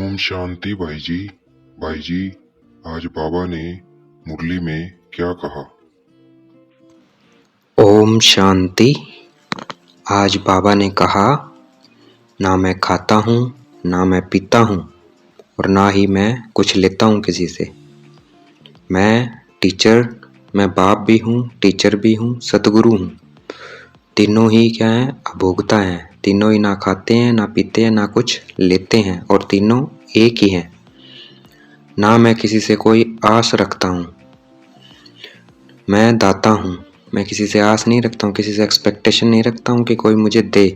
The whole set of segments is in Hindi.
ओम शांति भाई जी। भाई जी, आज बाबा ने मुरली में क्या कहा? ओम शांति। आज बाबा ने कहा, ना मैं खाता हूँ, ना मैं पीता हूँ और ना ही मैं कुछ लेता हूँ किसी से। मैं बाप भी हूँ, टीचर भी हूँ, सतगुरु हूँ। तीनों ही क्या हैं? अभोक्ता हैं। तीनों ही ना खाते हैं, ना पीते हैं, ना कुछ लेते हैं और तीनों एक ही हैं। ना मैं किसी से कोई आस रखता हूँ। मैं दाता हूँ। मैं किसी से आस नहीं रखता हूँ, किसी से एक्सपेक्टेशन नहीं रखता हूँ कि कोई मुझे दे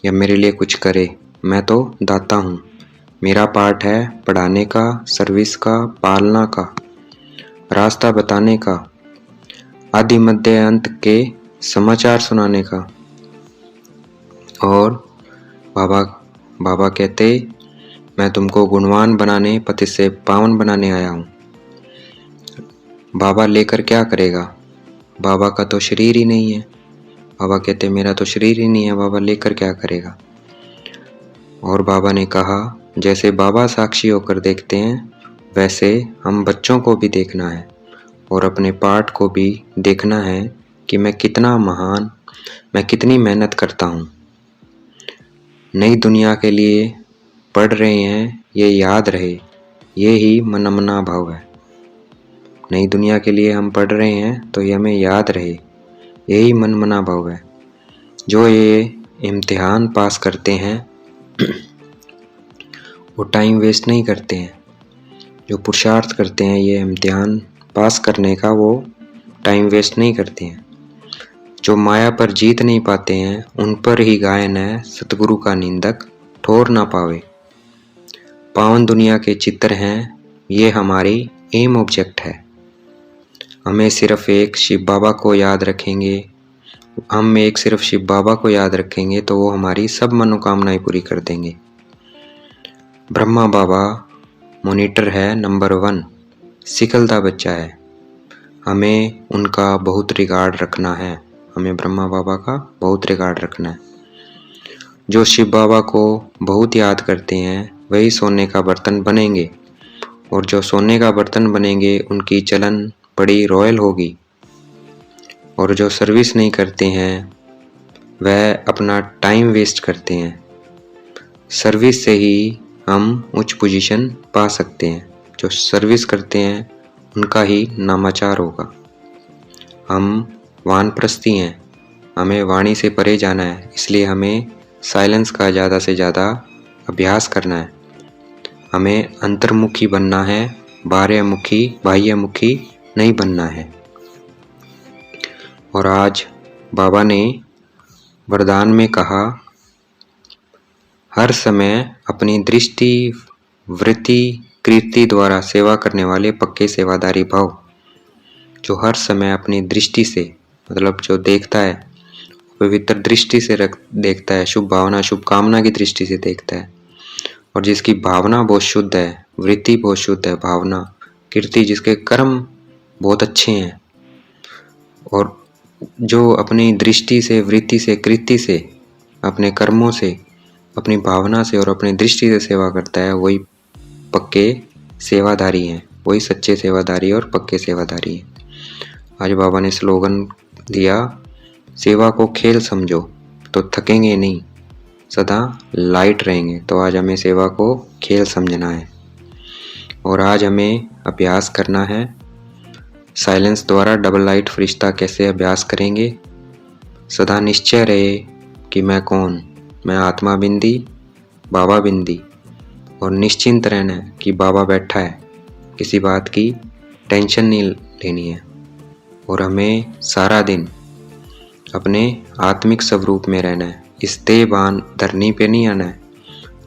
या मेरे लिए कुछ करे। मैं तो दाता हूँ। मेरा पार्ट है पढ़ाने का, सर्विस का, पालना का, रास्ता बताने का, आदि मध्य अंत के समाचार सुनाने का। और बाबा कहते, मैं तुमको गुणवान बनाने, पति से पावन बनाने आया हूँ। बाबा लेकर क्या करेगा? बाबा का तो शरीर ही नहीं है। बाबा कहते, मेरा तो शरीर ही नहीं है, बाबा लेकर क्या करेगा? और बाबा ने कहा, जैसे बाबा साक्षी होकर देखते हैं, वैसे हम बच्चों को भी देखना है और अपने पार्ट को भी देखना है कि मैं कितना महान, मैं कितनी मेहनत करता हूँ। नई दुनिया के लिए पढ़ रहे हैं, ये याद रहे, ये ही मनमना भाव है। नई दुनिया के लिए हम पढ़ रहे हैं तो ये हमें याद रहे, यही मनमना भाव है। जो ये इम्तिहान पास करते हैं वो टाइम वेस्ट नहीं करते हैं। जो पुरुषार्थ करते हैं ये इम्तिहान पास करने का, वो टाइम वेस्ट नहीं करते हैं। जो माया पर जीत नहीं पाते हैं उन पर ही गायन है सतगुरु का निंदक ठोर ना पावे। पावन दुनिया के चित्र हैं, ये हमारी एम ऑब्जेक्ट है। हमें सिर्फ एक शिव बाबा को याद रखेंगे, सिर्फ शिव बाबा को याद रखेंगे तो वो हमारी सब मनोकामनाएं पूरी कर देंगे। ब्रह्मा बाबा मॉनिटर है नंबर 1, सिकलदा बच्चा है। हमें उनका बहुत रिगार्ड रखना है। हमें ब्रह्मा बाबा का बहुत रिगार्ड रखना है। जो शिव बाबा को बहुत याद करते हैं वही सोने का बर्तन बनेंगे और जो सोने का बर्तन बनेंगे उनकी चलन बड़ी रॉयल होगी। और जो सर्विस नहीं करते हैं वह अपना टाइम वेस्ट करते हैं। सर्विस से ही हम उच्च पोजीशन पा सकते हैं। जो सर्विस करते हैं उनका ही नामाचार होगा। हम वानप्रस्थी हैं, हमें वाणी से परे जाना है, इसलिए हमें साइलेंस का ज़्यादा से ज़्यादा अभ्यास करना है। हमें अंतर्मुखी बनना है, बाह्यमुखी नहीं बनना है। और आज बाबा ने वरदान में कहा, हर समय अपनी दृष्टि, वृत्ति, कीर्ति द्वारा सेवा करने वाले पक्के सेवादारी भाव। जो हर समय अपनी दृष्टि से, मतलब जो देखता है पवित्र दृष्टि से देखता है, शुभ भावना, शुभ कामना की दृष्टि से देखता है। और जिसकी भावना बहुत शुद्ध है, वृत्ति बहुत शुद्ध है, भावना, कीर्ति, जिसके कर्म बहुत अच्छे हैं, और जो अपनी दृष्टि से, वृत्ति से, कृति से, अपने कर्मों से, अपनी भावना से और अपनी दृष्टि से सेवा करता है, वही पक्के सेवादारी हैं, वही सच्चे सेवादारी और पक्के सेवादारी हैं। आज बाबा ने स्लोगन दिया, सेवा को खेल समझो तो थकेंगे नहीं, सदा लाइट रहेंगे। तो आज हमें सेवा को खेल समझना है और आज हमें अभ्यास करना है। साइलेंस द्वारा डबल लाइट फरिश्ता कैसे अभ्यास करेंगे? सदा निश्चय रहे कि मैं कौन, मैं आत्मा बिंदी, बाबा बिंदी, और निश्चिंत रहना है कि बाबा बैठा है, किसी बात की टेंशन नहीं लेनी है। और हमें सारा दिन अपने आत्मिक स्वरूप में रहना है। इस देहभान धरनी पे नहीं आना है,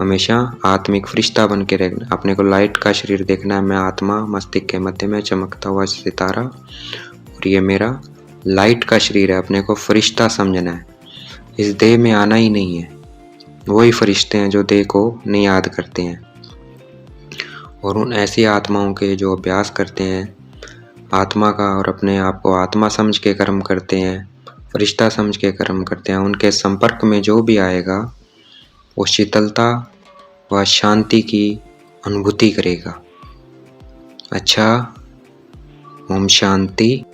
हमेशा आत्मिक फरिश्ता बन के रहना। अपने को लाइट का शरीर देखना है, मैं आत्मा मस्तिष्क के मध्य में चमकता हुआ सितारा, और ये मेरा लाइट का शरीर है। अपने को फरिश्ता समझना है, इस देह में आना ही नहीं है। वही फरिश्ते हैं जो देह को नहीं याद करते हैं। और उन ऐसी आत्माओं के जो अभ्यास करते हैं आत्मा का और अपने आप को आत्मा समझ के कर्म करते हैं, फरिश्ता समझ के कर्म करते हैं, उनके संपर्क में जो भी आएगा वो शीतलता वह शांति की अनुभूति करेगा। अच्छा, ओम शांति।